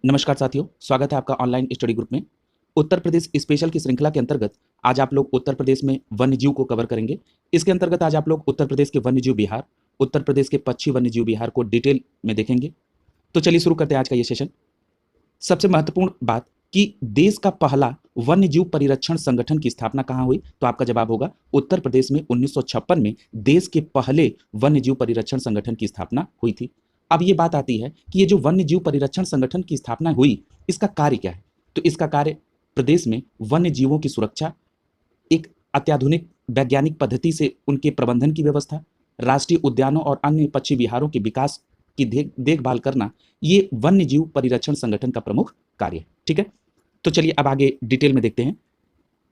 नमस्कार साथियों, स्वागत है आपका ऑनलाइन स्टडी ग्रुप में। उत्तर प्रदेश स्पेशल की श्रृंखला के अंतर्गत आज आप लोग उत्तर प्रदेश में वन्यजीव को कवर करेंगे। इसके अंतर्गत आज आप लोग उत्तर प्रदेश के वन्यजीव विहार, उत्तर प्रदेश के पक्षी वन्यजीव विहार को डिटेल में देखेंगे। तो चलिए शुरू करते हैं आज का ये सेशन। सबसे महत्वपूर्ण बात कि देश का पहला वन्यजीव परिरक्षण संगठन की स्थापना कहाँ हुई, तो आपका जवाब होगा उत्तर प्रदेश में 1956 में देश के पहले वन्यजीव परिरक्षण संगठन की स्थापना हुई थी। अब ये बात आती है कि ये जो वन्यजीव परिरक्षण संगठन की स्थापना हुई, इसका कार्य क्या है? तो इसका कार्य प्रदेश में वन्य जीवों की सुरक्षा, एक अत्याधुनिक वैज्ञानिक पद्धति से उनके प्रबंधन की व्यवस्था, राष्ट्रीय उद्यानों और अन्य पक्षी विहारों के विकास की देखभाल करना, ये वन्य जीव परिरक्षण संगठन का प्रमुख कार्य है। ठीक है, तो चलिए अब आगे डिटेल में देखते हैं।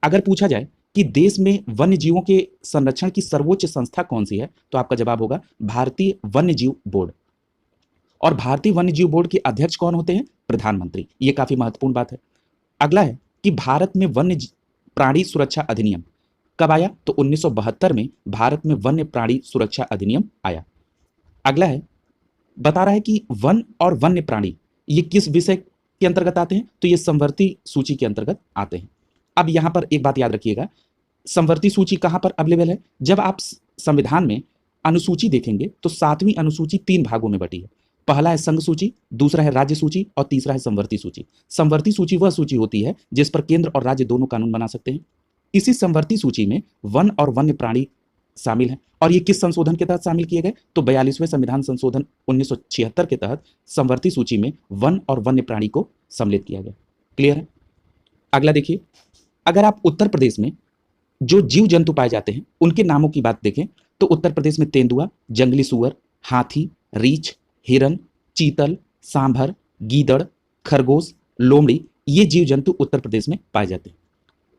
अगर पूछा जाए कि देश में वन्य जीवों के संरक्षण की सर्वोच्च संस्था कौन सी है, तो आपका जवाब होगा भारतीय वन्य जीव बोर्ड। और भारतीय वन्यजीव बोर्ड के अध्यक्ष कौन होते हैं? प्रधानमंत्री। ये काफी महत्वपूर्ण बात है। अगला है कि भारत में वन्य प्राणी सुरक्षा अधिनियम कब आया? तो 1972 में भारत में वन्य प्राणी सुरक्षा अधिनियम आया। अगला है, बता रहा है कि वन और वन्य प्राणी ये किस विषय के अंतर्गत आते हैं? तो ये संवर्ती सूची के अंतर्गत आते हैं। अब यहां पर एक बात याद रखिएगा, संवर्ती सूची कहां पर अवेलेबल है? जब आप संविधान में अनुसूची देखेंगे तो 7वीं अनुसूची 3 भागों में बटी है। पहला है संघ सूची, दूसरा है राज्य सूची और तीसरा है संवर्ती सूची। संवर्ती सूची वह सूची होती है जिस पर केंद्र और राज्य दोनों कानून बना सकते हैं। इसी संवर्ती सूची में वन और वन्य प्राणी शामिल हैं। और ये किस संशोधन के तहत शामिल किए गए? तो 42वें संविधान संशोधन 1976 के तहत संवर्ती सूची में वन और वन्य प्राणी को सम्मिलित किया गया। क्लियर है? अगला देखिए, अगर आप उत्तर प्रदेश में जो जीव जंतु पाए जाते हैं उनके नामों की बात देखें तो उत्तर प्रदेश में तेंदुआ, जंगली सुअर, हाथी, रीछ, हिरन, चीतल, सांभर, गीदड़, खरगोश, लोमड़ी, ये जीव जंतु उत्तर प्रदेश में पाए जाते हैं।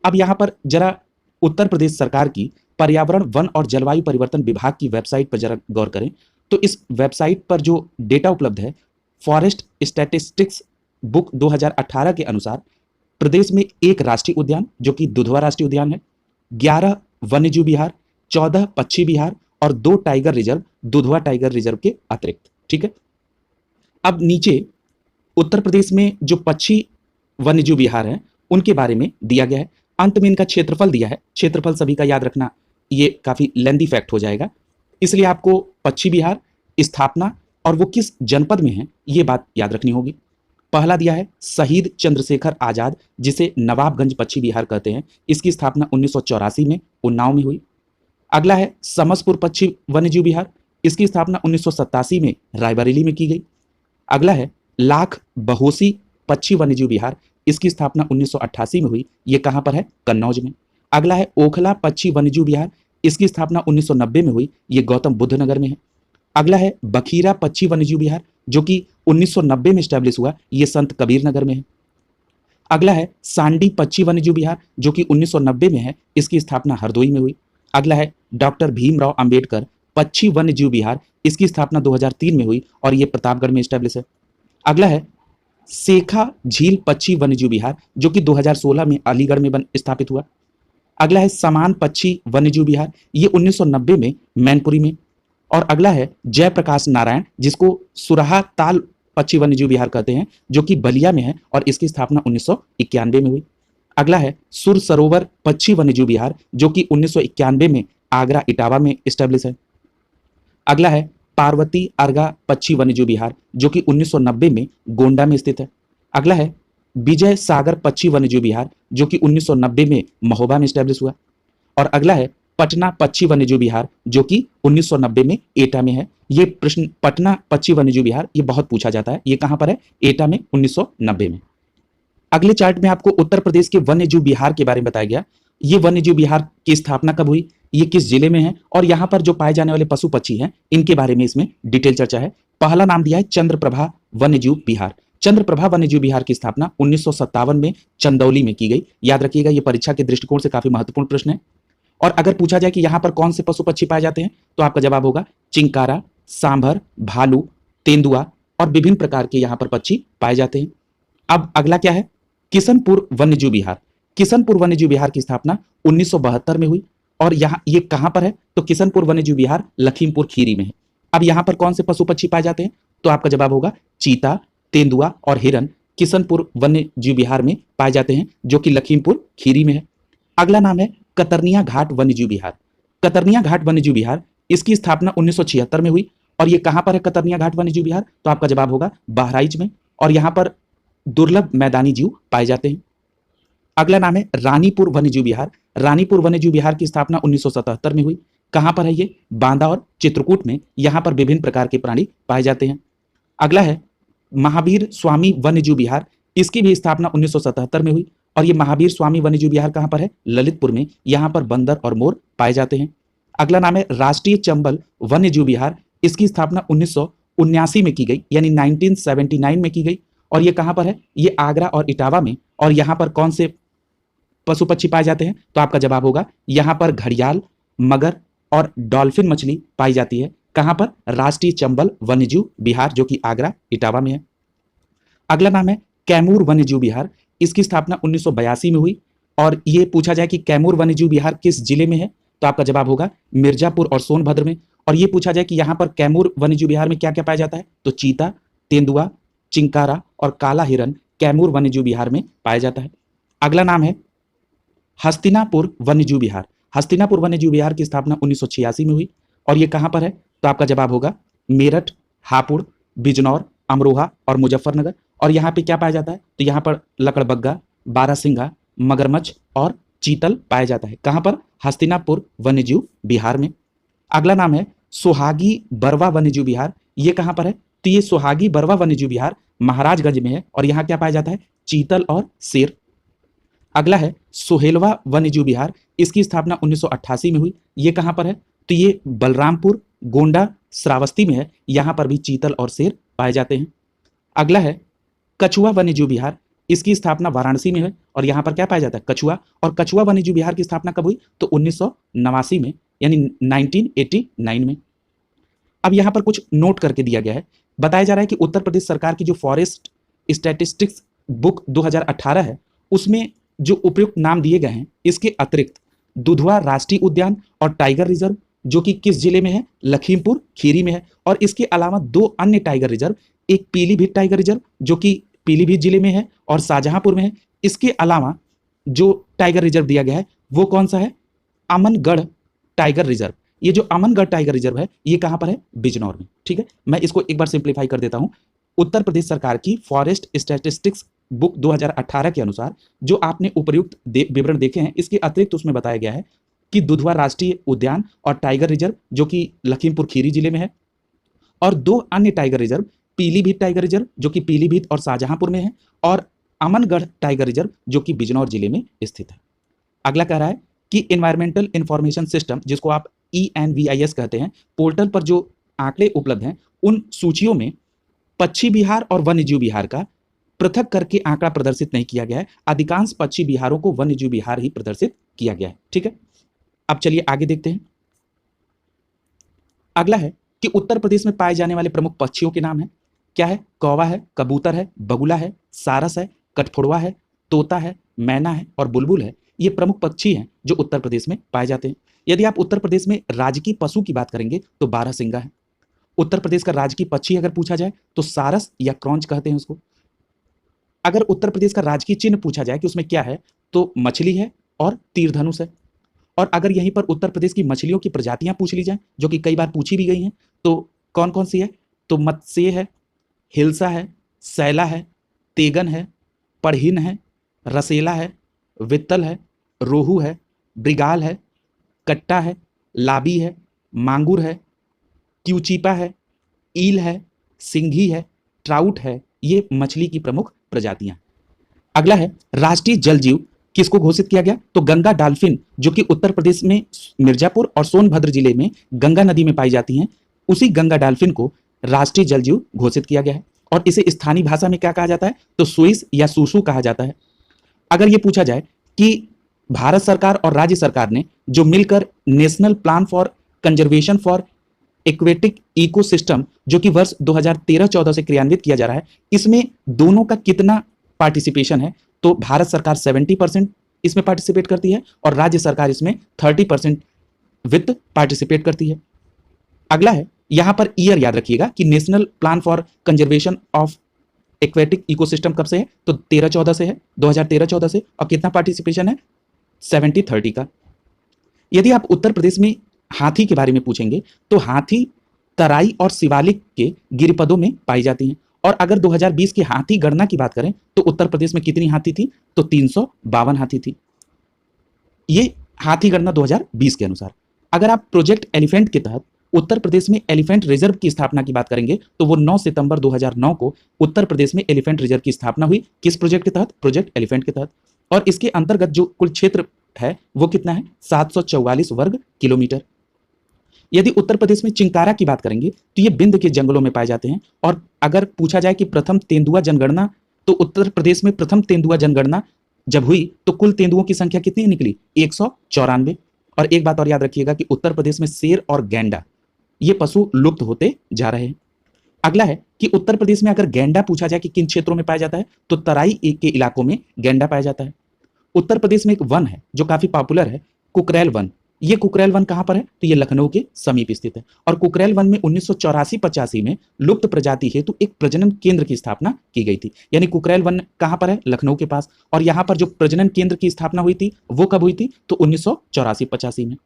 अब यहां पर जरा उत्तर प्रदेश सरकार की पर्यावरण, वन और जलवायु परिवर्तन विभाग की वेबसाइट पर जरा गौर करें तो इस वेबसाइट पर जो डेटा उपलब्ध है, फॉरेस्ट स्टैटिस्टिक्स बुक 2018 के अनुसार प्रदेश में 1 राष्ट्रीय उद्यान जो कि दुधवा राष्ट्रीय उद्यान है, 11 वन्यजीव विहार, 14 पक्षी विहार और 2 tiger reserve Dudhwa tiger reserve के अतिरिक्त। ठीक है, अब नीचे उत्तर प्रदेश में जो पक्षी वन्यजीव विहार हैं उनके बारे में दिया गया है। अंत में इनका क्षेत्रफल दिया है। क्षेत्रफल सभी का याद रखना, ये काफी लेंदी फैक्ट हो जाएगा, इसलिए आपको पक्षी विहार, स्थापना और वो किस जनपद में है ये बात याद रखनी होगी। पहला दिया है शहीद चंद्रशेखर आजाद, जिसे नवाबगंज पक्षी विहार कहते हैं। इसकी स्थापना 1984 में उन्नाव में हुई। अगला है समसपुर पक्षी वन्यजीव विहार, इसकी स्थापना 1987 में रायबरेली में की गई। अगला है लाख बहोसी पक्षी वन्यजीव विहार, इसकी स्थापना 1988 में हुई। ये कहां पर है? कन्नौज में। अगला है ओखला पक्षी वन्यजीव विहार, इसकी स्थापना 1990 में हुई। ये गौतम बुद्ध नगर में है। अगला है बखीरा पक्षी वन्यजीव विहार, जो कि 1990 में स्टैब्लिश हुआ। ये संत कबीर नगर में है। अगला है सांडी पक्षी वन्यजीव विहार, जो कि 1990 में है। इसकी स्थापना हरदोई में हुई। अगला है डॉक्टर भीमराव अंबेडकर पक्षी वन्यजीव विहार, इसकी स्थापना 2003 में हुई और यह प्रतापगढ़ में स्टैब्लिश है। अगला है सेखा झील पक्षी वन्यजीव विहार, जो कि 2016 में अलीगढ़ में स्थापित हुआ। अगला है समान पक्षी वन्यजीव विहार, ये 1990 में मैनपुरी में। और अगला है जयप्रकाश नारायण, जिसको सुराहा ताल पक्षी वन्यजीव विहार कहते हैं, जो कि बलिया में है और इसकी स्थापना 1991 में हुई। अगला है सुर सरोवर पक्षी वन्यजीव विहार, जो कि 1991 में आगरा इटावा में स्टैब्लिश है। अगला है पार्वती अर्गा पक्षी वन्यजीव विहार, जो कि 1990 में गोंडा में स्थित है। अगला है विजय सागर पक्षी वन्यजीव विहार, जो कि 1990 में महोबा में स्टैब्लिश हुआ। और अगला है पटना पक्षी वन्यजीव विहार, जो कि 1990 में एटा में है। ये प्रश्न पटना पक्षी वन्यजीव विहार ये बहुत पूछा जाता है। ये कहां पर है? एटा में, 1990 में। अगले चार्ट में आपको उत्तर प्रदेश के वन्यजीव विहार के बारे में बताया गया। ये वन्यजीव विहार की स्थापना कब हुई, ये किस जिले में है और यहाँ पर जो पाए जाने वाले पशु पक्षी हैं इनके बारे में इसमें डिटेल चर्चा है। पहला नाम दिया है चंद्रप्रभा वन्यजीव विहार। चंद्रप्रभा वन्यजीव विहार की स्थापना 1957 में चंदौली में की गई। याद रखिएगा, ये परीक्षा के दृष्टिकोण से काफी महत्वपूर्ण प्रश्न है। और अगर पूछा जाए कि यहाँ पर कौन से पशु पक्षी पाए जाते हैं तो आपका जवाब होगा चिंकारा, सांभर, भालू, तेंदुआ और विभिन्न प्रकार के यहाँ पर पक्षी पाए जाते हैं। अब अगला क्या है? किशनपुर वन्यजीव विहार। किशनपुर वन्यजीव विहार की स्थापना 1972 में हुई और यहाँ ये कहां पर है? तो किशनपुर वन्यजीव विहार लखीमपुर खीरी में है। अब यहाँ पर कौन से पशु पक्षी पाए जाते हैं? तो आपका जवाब होगा चीता, तेंदुआ और हिरन किशनपुर वन्य जीव विहार में पाए जाते हैं, जो कि लखीमपुर खीरी में है। अगला नाम है कतरनिया घाट वन्य जीव विहार। कतरनिया घाट वन्य जीव विहार, इसकी स्थापना 1976 में हुई। और ये कहां पर है कतरनिया घाट वन्य जीव विहार? तो आपका जवाब होगा बहराइच में। और यहां पर दुर्लभ मैदानी जीव पाए जाते हैं। अगला नाम है रानीपुर वन्यजीव विहार। रानीपुर वन्यजीव विहार की स्थापना 1977 में हुई। कहां पर है ये? बांदा और चित्रकूट में। यहां पर विभिन्न प्रकार के प्राणी पाए जाते हैं। अगला है महावीर स्वामी वन्यजीव विहार। इसकी भी स्थापना 1977 में हुई। और ये महावीर स्वामी वन्यजीव विहार कहां पर है? ललितपुर में। यहां पर बंदर और मोर पाए जाते हैं। अगला नाम है राष्ट्रीय चंबल वन्यजीव विहार। इसकी स्थापना 1979 में की गई, यानी 1979 में की गई। और ये कहां पर है? ये आगरा और इटावा में। और यहां पर कौन से पशु पक्षी पाए जाते हैं? तो आपका जवाब होगा यहां पर घड़ियाल, मगर और डॉल्फिन मछली पाई जाती है। कहां पर? राष्ट्रीय चंबल वन्यजीव विहार, जो कि आगरा इटावा में है। अगला नाम है कैमूर वन्यजीव विहार। इसकी स्थापना 1982 में हुई। और ये पूछा जाए कि कैमूर वन्यजीव विहार किस जिले में है? तो आपका जवाब होगा मिर्जापुर और सोनभद्र में। और ये पूछा जाए कि यहां पर कैमूर वन्यजीव विहार में क्या क्या पाया जाता है? तो चीता, तेंदुआ, चिंकारा और काला हिरन कैमूर वन्यजीव विहार में पाया जाता है। अगला नाम है हस्तिनापुर वन्यजीव विहार। हस्तिनापुर वन्यजीव विहार की स्थापना 1986 में हुई। और ये कहां पर है? तो आपका जवाब होगा मेरठ, हापुड़, बिजनौर, अमरोहा और मुजफ्फरनगर। और यहाँ पे क्या पाया जाता है? तो यहाँ पर लकड़बग्गा, बारहसिंगा, मगरमच्छ और चीतल पाया जाता है। कहां पर? हस्तिनापुर वन्यजीव विहार में। अगला नाम है सोहागी बरवा वन्यजीव विहार। ये कहां पर है? तो ये सोहागी बरवा वन्यजीव विहार महाराजगंज में है। और यहाँ क्या पाया जाता है? चीतल और शेर। अगला है सोहेलवा वन्यजीव विहार। इसकी स्थापना 1988 में हुई। ये कहां पर है? तो ये बलरामपुर, गोंडा, श्रावस्ती में है। यहां पर भी चीतल और शेर पाए जाते हैं। अगला है कछुआ वन्यजीव विहार। इसकी स्थापना वाराणसी में है। और यहां पर क्या पाया जाता है? कछुआ। और कछुआ वन्यजीव विहार की स्थापना कब हुई? तो 1989 में, यानी 1989 में। अब यहां पर कुछ नोट करके दिया गया है। बताया जा रहा है कि उत्तर प्रदेश सरकार की जो फॉरेस्ट स्टैटिस्टिक्स बुक 2018 है, उसमें जो उपयुक्त नाम दिए गए हैं, इसके अतिरिक्त दुधवा राष्ट्रीय उद्यान और टाइगर रिजर्व, जो कि किस जिले में है? लखीमपुर खीरी में है। और इसके अलावा दो अन्य टाइगर रिजर्व, एक पीलीभीत टाइगर रिजर्व जो कि पीलीभीत जिले में है और शाहजहांपुर में है। इसके अलावा जो टाइगर रिजर्व दिया गया है वो कौन सा है? Amangarh tiger reserve. ये जो अमनगढ़ टाइगर रिजर्व है, ये कहां पर है? बिजनौर में। ठीक है, मैं इसको एक बार सिंप्लीफाई कर देता हूं। उत्तर प्रदेश सरकार की फॉरेस्ट स्टैटिस्टिक्स बुक 2018 के अनुसार जो आपने उपर्युक्त विवरण देखे हैं, इसके अतिरिक्त उसमें बताया गया है कि दुधवा राष्ट्रीय उद्यान और टाइगर रिजर्व जो कि लखीमपुर खीरी जिले में है, और दो अन्य tiger reserve, Pilibhit tiger reserve जो कि पीलीभीत और शाहजहांपुर में है, और अमनगढ़ टाइगर रिजर्व जो कि बिजनौर जिले में स्थित है। अगला कह रहा है कि एनवायरमेंटल इंफॉर्मेशन सिस्टम, जिसको आप ENVIS कहते हैं, पोर्टल पर जो आंकड़े उपलब्ध हैं, उन सूचियों में पक्षी विहार और वन्यजीव विहार का पृथक करके आंकड़ा प्रदर्शित नहीं किया गया है। अधिकांश पक्षी विहारों को वन्यजीव विहार ही प्रदर्शित किया गया है। ठीक है, अब चलिए आगे देखते हैं। अगला है कि उत्तर प्रदेश में पाए जाने वाले प्रमुख पक्षियों के नाम है। क्या है? कौवा है, कबूतर है, बगुला है, सारस है, कठफोड़वा है, तोता है, मैना है और बुलबुल है। ये प्रमुख पक्षी हैं जो उत्तर प्रदेश में पाए जाते हैं। यदि आप उत्तर प्रदेश में राजकीय पशु की बात करेंगे तो बारहसिंगा है। उत्तर प्रदेश का राजकीय पक्षी अगर पूछा जाए तो सारस या क्रॉन्च कहते हैं उसको। अगर उत्तर प्रदेश का राजकीय चिन्ह पूछा जाए कि उसमें क्या है, तो मछली है और तीर धनुष है। और अगर यहीं पर उत्तर प्रदेश की मछलियों की प्रजातियां पूछ ली जाए, जो कि कई बार पूछी भी गई हैं, तो कौन कौन सी है? तो मत्स्य है, हिल्सा है, सैला है, तेगन है, पढ़हिन है, रसेला है, वित्तल है, रोहू है, मृगाल है, कट्टा है, लाबी है, मांगुर है, क्यूचीपा है, ईल है, सिंघी है, ट्राउट है। ये मछली की प्रमुख प्रजातियां। अगला है राष्ट्रीय जल जीव किसको घोषित किया गया? तो गंगा डॉल्फिन, जो कि उत्तर प्रदेश में मिर्जापुर और सोनभद्र जिले में गंगा नदी में पाई जाती हैं, उसी गंगा डॉल्फिन को राष्ट्रीय जल जीव घोषित किया गया है। और इसे स्थानीय भाषा में क्या कहा जाता है? तो सुइस या सूसू कहा जाता है। अगर ये पूछा जाए कि भारत सरकार और राज्य सरकार ने जो मिलकर national plan for conservation for aquatic ecosystem, जो कि वर्ष 2013-14 से क्रियान्वित किया जा रहा है, इसमें दोनों का कितना पार्टिसिपेशन है? तो भारत सरकार 70% इसमें पार्टिसिपेट करती है और राज्य सरकार इसमें 30% वित्त पार्टिसिपेट करती है। अगला है, यहां पर ईयर याद रखिएगा कि national plan for conservation of aquatic ecosystem कब से है? तो 13-14 से है, 2013-14 से। और कितना पार्टिसिपेशन है? 70-30 का। यदि आप उत्तर प्रदेश में हाथी के बारे में पूछेंगे तो हाथी तराई और शिवालिक के गिरिपदों में पाई जाती हैं। और अगर 2020 की हाथी गणना की बात करें तो उत्तर प्रदेश में कितनी हाथी थी? तो 352 हाथी थी। ये हाथी गणना 2020 के अनुसार। अगर आप प्रोजेक्ट एलिफेंट के तहत उत्तर प्रदेश में एलिफेंट रिजर्व की स्थापना की बात करेंगे तो वो 9 सितंबर 2009 को उत्तर प्रदेश में एलिफेंट रिजर्व की स्थापना हुई। किस प्रोजेक्ट के तहत? प्रोजेक्ट एलिफेंट के तहत। और इसके अंतर्गत जो कुल क्षेत्र है वो कितना है? 744 वर्ग किलोमीटर। यदि उत्तर प्रदेश में चिंकारा की बात करेंगे तो ये बिंद के जंगलों में पाए जाते हैं। और अगर पूछा जाए कि प्रथम तेंदुआ जनगणना, तो उत्तर प्रदेश में प्रथम तेंदुआ जनगणना जब हुई तो कुल तेंदुओं की संख्या कितनी निकली? 194। और एक बात और याद रखिएगा कि उत्तर प्रदेश में शेर और गैंडा ये पशु लुप्त होते जा रहे हैं। अगला है कि उत्तर प्रदेश में अगर गैंडा पूछा जाए कि किन क्षेत्रों में पाया जाता है तो तराई के इलाकों में गैंडा पाया जाता है। उत्तर प्रदेश में एक वन है जो काफी पॉपुलर है, कुकरेल वन। ये कुकरेल वन कहां पर है? तो ये लखनऊ के समीप स्थित है। और कुकरेल वन में 1984-85 में लुप्त प्रजाति हेतु एक प्रजनन केंद्र की स्थापना की गई थी। यानी कुकरेल वन कहां पर है? लखनऊ के पास। और यहां पर जो प्रजनन केंद्र की स्थापना हुई थी वो कब हुई थी? तो 1984-85 में।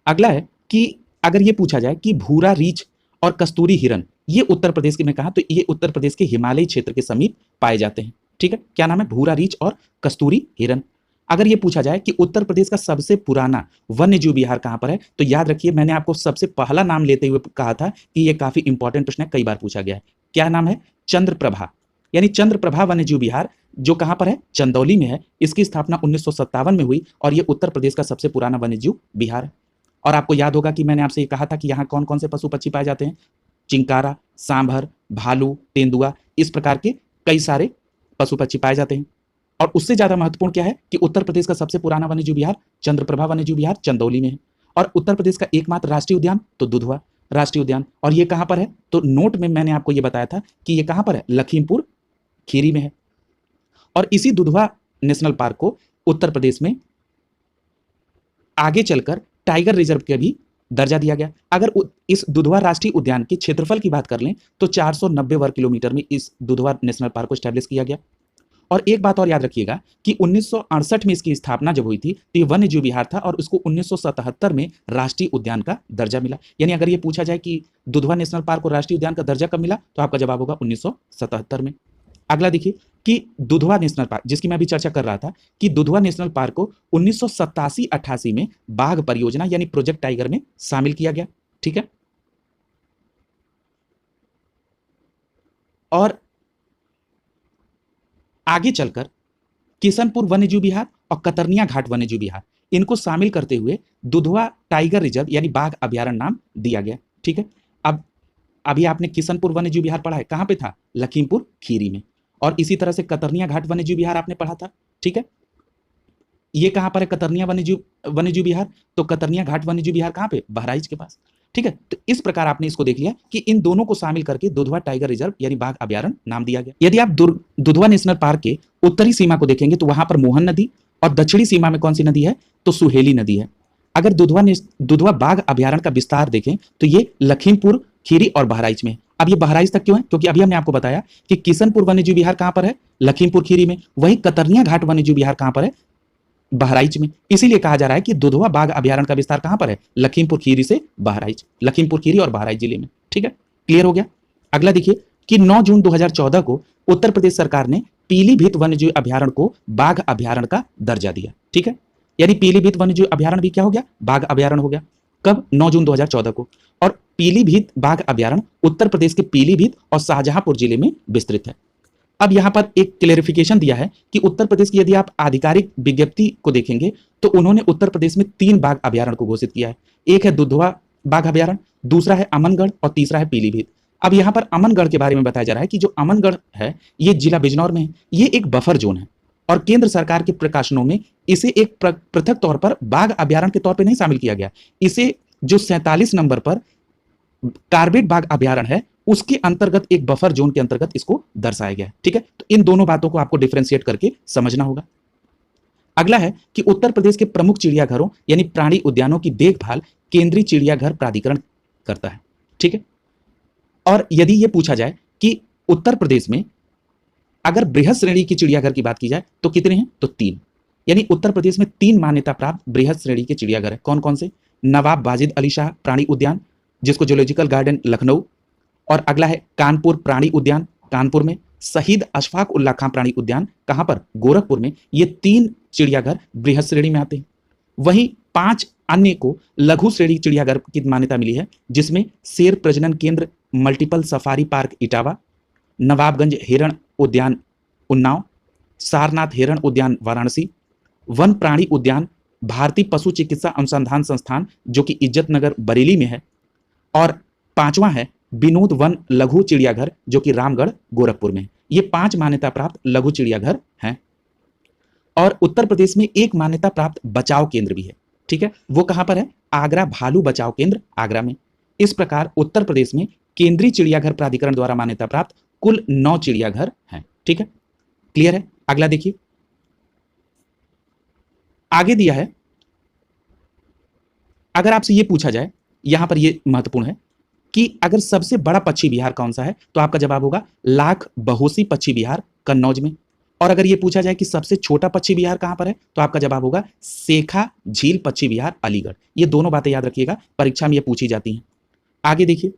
अगला है कि अगर ये पूछा जाए कि भूरा रीछ और कस्तूरी हिरन ये उत्तर प्रदेश के में कहा, तो ये उत्तर प्रदेश के हिमालयी क्षेत्र के समीप पाए जाते हैं। ठीक है, क्या नाम है? भूरा रीछ और कस्तूरी हिरन। अगर ये पूछा जाए कि उत्तर प्रदेश का सबसे पुराना वन्यजीव विहार कहां पर है, तो याद रखिए मैंने आपको सबसे पहला नाम लेते हुए कहा था कि ये काफी इंपॉर्टेंट प्रश्न है, कई बार पूछा गया है। क्या नाम है? चंद्रप्रभा। यानी चंद्रप्रभा वन्यजीव विहार जो कहां पर है? चंदौली में है। इसकी स्थापना 1957 में हुई और ये उत्तर प्रदेश का सबसे पुराना वन्यजीव विहार है। और आपको याद होगा कि मैंने आपसे ये कहा था कि यहाँ कौन कौन से पशु पक्षी पाए जाते हैं? चिंकारा, सांभर, भालू, तेंदुआ, इस प्रकार के कई सारे पशु पक्षी पाए जाते हैं। और उससे ज्यादा महत्वपूर्ण क्या है कि उत्तर प्रदेश का सबसे पुराना वन्यजीव विहार चंद्रप्रभा वन्यजीव विहार चंदौली में है। और उत्तर प्रदेश का एकमात्र राष्ट्रीय उद्यान तो दुधवा राष्ट्रीय उद्यान। और ये कहां पर है? तो नोट में मैंने आपको ये बताया था कि ये कहां पर है? लखीमपुर खीरी में है। और इसी दुधवा नेशनल पार्क को उत्तर प्रदेश में आगे चलकर टाइगर रिजर्व का भी दर्जा दिया गया। अगर इस दुधवा राष्ट्रीय उद्यान के क्षेत्रफल की बात कर लें तो 490 वर्ग किलोमीटर में इस दुधवा नेशनल पार्क को स्टैब्लिश किया गया। और एक बात और याद रखिएगा कि 1968 में इसकी स्थापना जब हुई थी तो ये वन्यजीव विहार था और उसको 1977 में राष्ट्रीय उद्यान का दर्जा मिला। यानी अगर ये पूछा जाए कि दुधवा नेशनल पार्क को राष्ट्रीय उद्यान का दर्जा कब मिला, तो आपका जवाब होगा 1977 में। अगला देखिए कि दुधवा नेशनल पार्क, जिसकी मैं अभी चर्चा कर रहा था, कि दुधवा नेशनल पार्क को 1987-88 में बाघ परियोजना यानी प्रोजेक्ट टाइगर में शामिल किया गया। ठीक है, और आगे चलकर किशनपुर वन्यजीव विहार और कतरनिया घाट वन्यजीव विहार इनको शामिल करते हुए दुधवा टाइगर रिजर्व यानी बाघ अभ्यारण्य नाम दिया गया। ठीक है, अब अभी आपने किशनपुर वन्यजीव विहार पढ़ा है, कहां पे था? लखीमपुर खीरी में। और इसी तरह से कतरनिया घाट वन्यजीव विहार आपने पढ़ा था। ठीक है, ये कहां पर है? कतरनिया वन्यजीव विहार। तो कतरनिया घाट वन्यजीव विहार कहां पे? बहराइच के पास। ठीक है, तो इस प्रकार आपने इसको देख लिया कि इन दोनों को शामिल करके दुधवा टाइगर रिजर्व यानी बाघ अभ्यारण्य नाम दिया गया। यदि आप दुधवा नेशनल पार्क के उत्तरी सीमा को देखेंगे तो वहां पर मोहन नदी, और दक्षिणी सीमा में कौन सी नदी है? तो सुहेली नदी है। अगर दुधवा बाघ अभ्यारण्य का विस्तार देखें तो ये लखीमपुर खीरी और बहराइच में। अब ये बहराइच तक क्यों है? क्योंकि अभी हमने आपको बताया कि किशनपुर वन्यजीव विहार कहां पर है? लखीमपुर खीरी में। वहीं कतरनिया घाट वन्यजीव विहार कहां पर है? बहराइच में। इसीलिए कहा जा रहा है कि दुधवा बाघ अभ्यारण्य का विस्तार कहां पर है? लखीमपुर खीरी से बहराइच, लखीमपुर खीरी और बहराइच जिले में। ठीक है, क्लियर हो गया। अगला देखिए कि 9 जून 2014 को उत्तर प्रदेश सरकार ने पीलीभीत वन्यजीव अभ्यारण्य को बाघ अभ्यारण्य का दर्जा दिया। ठीक है, यानी पीलीभीत वन्यजीव अभ्यारण्य भी क्या हो गया? बाघ अभ्यारण्य हो गया। कब? 9 जून 2014 को। और पीलीभीत बाघ अभ्यारण्य उत्तर प्रदेश के पीलीभीत और शाहजहांपुर जिले में विस्तृत है। अब यहां पर एक क्लेरिफिकेशन दिया है कि उत्तर प्रदेश की यदि आप आधिकारिक विज्ञप्ति को देखेंगे तो उन्होंने उत्तर प्रदेश में 3 बाघ अभ्यारण्य को घोषित किया है। एक है दुधवा बाघ अभ्यारण्य, दूसरा है अमनगढ़ और तीसरा है पीलीभीत। अब यहां पर अमनगढ़ के बारे में बताया जा रहा है कि जो अमनगढ़ है ये जिला बिजनौर में है। ये एक बफर जोन है और केंद्र सरकार के प्रकाशनों में इसे एक पृथक तौर पर बाघ अभ्यारण्य के तौर पर नहीं शामिल किया गया। इसे जो 47 नंबर पर कार्बेट बाघ अभ्यारण्य है उसके अंतर्गत एक बफर जोन के अंतर्गत इसको दर्शाया गया है। ठीक है, तो इन दोनों बातों को आपको डिफरेंशिएट करके समझना होगा। अगला है कि उत्तर प्रदेश के प्रमुख चिड़ियाघरों यानी प्राणी उद्यानों की देखभाल केंद्रीय चिड़ियाघर प्राधिकरण करता है। ठीक है, और यदि यह पूछा जाए कि उत्तर प्रदेश में अगर बृहद श्रेणी की चिड़ियाघर की बात की जाए तो कितने हैं? तो 3। यानी उत्तर प्रदेश में 3 मान्यता प्राप्त बृहद श्रेणी के चिड़ियाघर है। कौन कौन से? नवाब वाजिद अली शाह प्राणी उद्यान, जिसको जूलॉजिकल गार्डन लखनऊ, और अगला है कानपुर प्राणी उद्यान कानपुर में, शहीद अशफाक उल्लाह खां प्राणी उद्यान कहां पर? गोरखपुर में। ये 3 चिड़ियाघर बृहद श्रेणी में आते हैं। वहीं 5 अन्य को लघु श्रेणी चिड़ियाघर की मान्यता मिली है, जिसमें शेर प्रजनन केंद्र multiple safari park Etawah, Nawabganj हिरण उद्यान उन्नाव, सारनाथ हिरण उद्यान वाराणसी, वन प्राणी उद्यान भारतीय पशु चिकित्सा अनुसंधान संस्थान जो कि इज्जत नगर बरेली में है, और 5वां है विनोद वन लघु चिड़ियाघर जो कि रामगढ़ गोरखपुर में है। ये 5 मान्यता प्राप्त लघु चिड़ियाघर हैं। और उत्तर प्रदेश में एक मान्यता प्राप्त बचाव केंद्र भी है। ठीक है, वो कहां पर है? आगरा भालू बचाव केंद्र आगरा में। इस प्रकार उत्तर प्रदेश में केंद्रीय चिड़ियाघर प्राधिकरण द्वारा मान्यता प्राप्त कुल 9 चिड़ियाघर हैं। ठीक है, क्लियर है? अगला देखिए, आगे दिया है, अगर आपसे ये पूछा जाए, यहां पर ये महत्वपूर्ण है कि अगर सबसे बड़ा पक्षी विहार कौन सा है, तो आपका जवाब होगा लाख बहोसी पक्षी विहार कन्नौज में। और अगर ये पूछा जाए कि सबसे छोटा पक्षी विहार कहां पर है, तो आपका जवाब होगा शेखा झील पक्षी विहार अलीगढ़। ये दोनों बातें याद रखिएगा, परीक्षा में ये पूछी जाती हैं। आगे देखिए,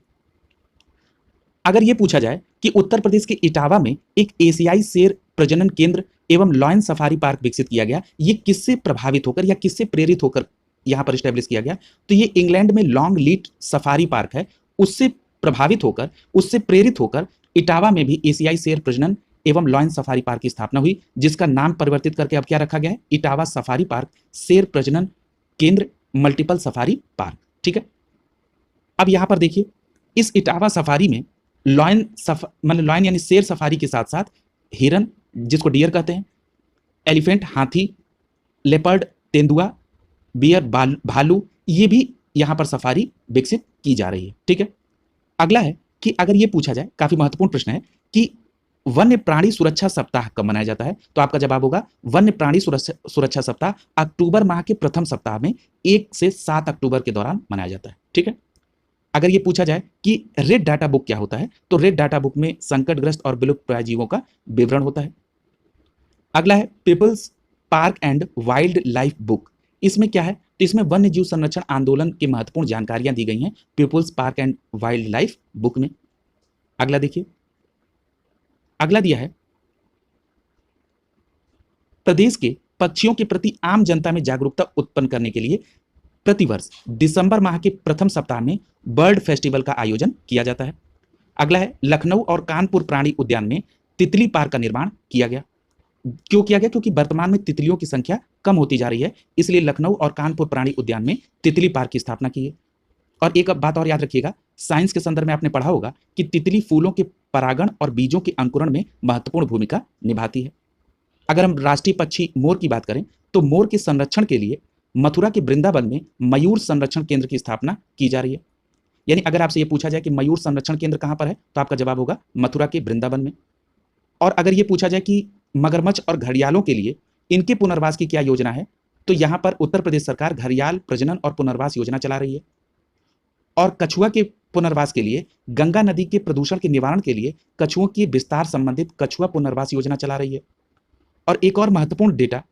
अगर ये पूछा जाए कि उत्तर प्रदेश के इटावा में एक एशियाई शेर प्रजनन केंद्र एवं लॉयन सफारी पार्क विकसित किया गया, ये किससे प्रभावित होकर या किससे प्रेरित होकर यहां पर स्टैब्लिश किया गया? तो ये इंग्लैंड में लॉन्ग लीट सफारी पार्क है, उससे प्रभावित होकर, उससे प्रेरित होकर इटावा में भी एशियाई शेर प्रजनन एवं लॉयन सफारी पार्क की स्थापना हुई, जिसका नाम परिवर्तित करके अब क्या रखा गया है? इटावा सफारी पार्क शेर प्रजनन केंद्र मल्टीपल सफारी पार्क। ठीक है, अब यहां पर देखिए, इस इटावा सफारी में लॉयन मतलब लॉयन यानी शेर सफारी के साथ साथ हिरन जिसको डियर कहते हैं, एलिफेंट हाथी, लेपर्ड तेंदुआ, बियर भालू, ये भी यहां पर सफारी विकसित की जा रही है। ठीक है, अगला है कि अगर ये पूछा जाए, काफी महत्वपूर्ण प्रश्न है कि वन्य प्राणी सुरक्षा सप्ताह कब मनाया जाता है, तो आपका जवाब होगा वन्य प्राणी सुरक्षा सप्ताह अक्टूबर माह के प्रथम सप्ताह में 1 से 7 अक्टूबर के दौरान मनाया जाता है। ठीक है, अगर ये पूछा जाए कि रेड डाटा बुक क्या होता है, तो रेड डाटा बुक में संकटग्रस्त और विलुप्त प्राय जीवों का विवरण होता है। अगला है people's park and wildlife book. इसमें क्या है? तो इसमें वन्य जीव संरक्षण आंदोलन की महत्वपूर्ण जानकारियां दी गई हैं people's park and wildlife book में। अगला देखिए, अगला दिया है प्रदेश के पक्षियों के प्रति आम जनता में जागरूकता उत्पन्न करने के लिए प्रतिवर्ष दिसंबर माह के प्रथम सप्ताह में बर्ड फेस्टिवल का आयोजन किया जाता है। अगला है लखनऊ और कानपुर प्राणी उद्यान में तितली पार्क का निर्माण किया गया। क्यों किया गया? क्योंकि वर्तमान में तितलियों की संख्या कम होती जा रही है, इसलिए लखनऊ और कानपुर प्राणी उद्यान में तितली पार्क की स्थापना की है। और एक बात और याद रखिएगा, साइंस के संदर्भ में आपने पढ़ा होगा कि तितली फूलों के परागण और बीजों के अंकुरण में महत्वपूर्ण भूमिका निभाती है। अगर हम राष्ट्रीय पक्षी मोर की बात करें, तो मोर के संरक्षण के लिए मथुरा के वृंदावन में मयूर संरक्षण केंद्र की स्थापना की जा रही है। यानी अगर आपसे ये पूछा जाए कि मयूर संरक्षण केंद्र कहां पर है, तो आपका जवाब होगा मथुरा के वृंदावन में। और अगर ये पूछा जाए कि मगरमच्छ और घड़ियालों के लिए इनके पुनर्वास की क्या योजना है, तो यहां पर उत्तर प्रदेश सरकार घड़ियाल प्रजनन और पुनर्वास योजना चला रही है। और कछुआ के पुनर्वास के लिए गंगा नदी के प्रदूषण के निवारण के लिए कछुओं की विस्तार संबंधित कछुआ पुनर्वास योजना चला रही है। और एक और महत्वपूर्ण डेटा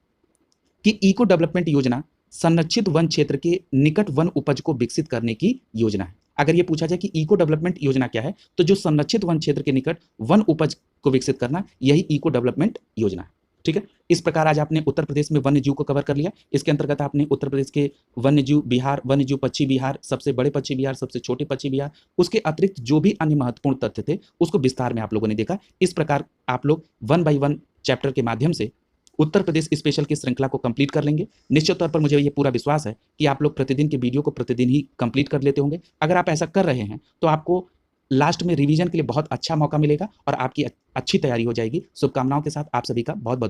कि इको डेवलपमेंट योजना संरक्षित वन क्षेत्र के निकट वन उपज को विकसित करने की योजना है। अगर ये पूछा जाए कि इको डेवलपमेंट योजना क्या है, तो जो संरक्षित वन क्षेत्र के निकट वन उपज को विकसित करना, यही इको डेवलपमेंट योजना है। ठीक है, इस प्रकार आज आपने उत्तर प्रदेश में वन्य जीव को कवर कर लिया। इसके अंतर्गत आपने उत्तर प्रदेश के वन्य जीव विहार, वन्य जीव पक्षी विहार, सबसे बड़े पक्षी विहार, सबसे छोटे पक्षी विहार, उसके अतिरिक्त जो भी अन्य महत्वपूर्ण तथ्य थे उसको विस्तार में आप लोगों ने देखा। इस प्रकार आप लोग 1 बाय 1 चैप्टर के माध्यम से उत्तर प्रदेश स्पेशल की श्रृंखला को कंप्लीट कर लेंगे। निश्चित तौर पर मुझे ये पूरा विश्वास है कि आप लोग प्रतिदिन के वीडियो को प्रतिदिन ही कंप्लीट कर लेते होंगे। अगर आप ऐसा कर रहे हैं तो आपको लास्ट में रिवीजन के लिए बहुत अच्छा मौका मिलेगा और आपकी अच्छी तैयारी हो जाएगी। शुभकामनाओं के साथ आप सभी का बहुत बहुत धन्यवाद।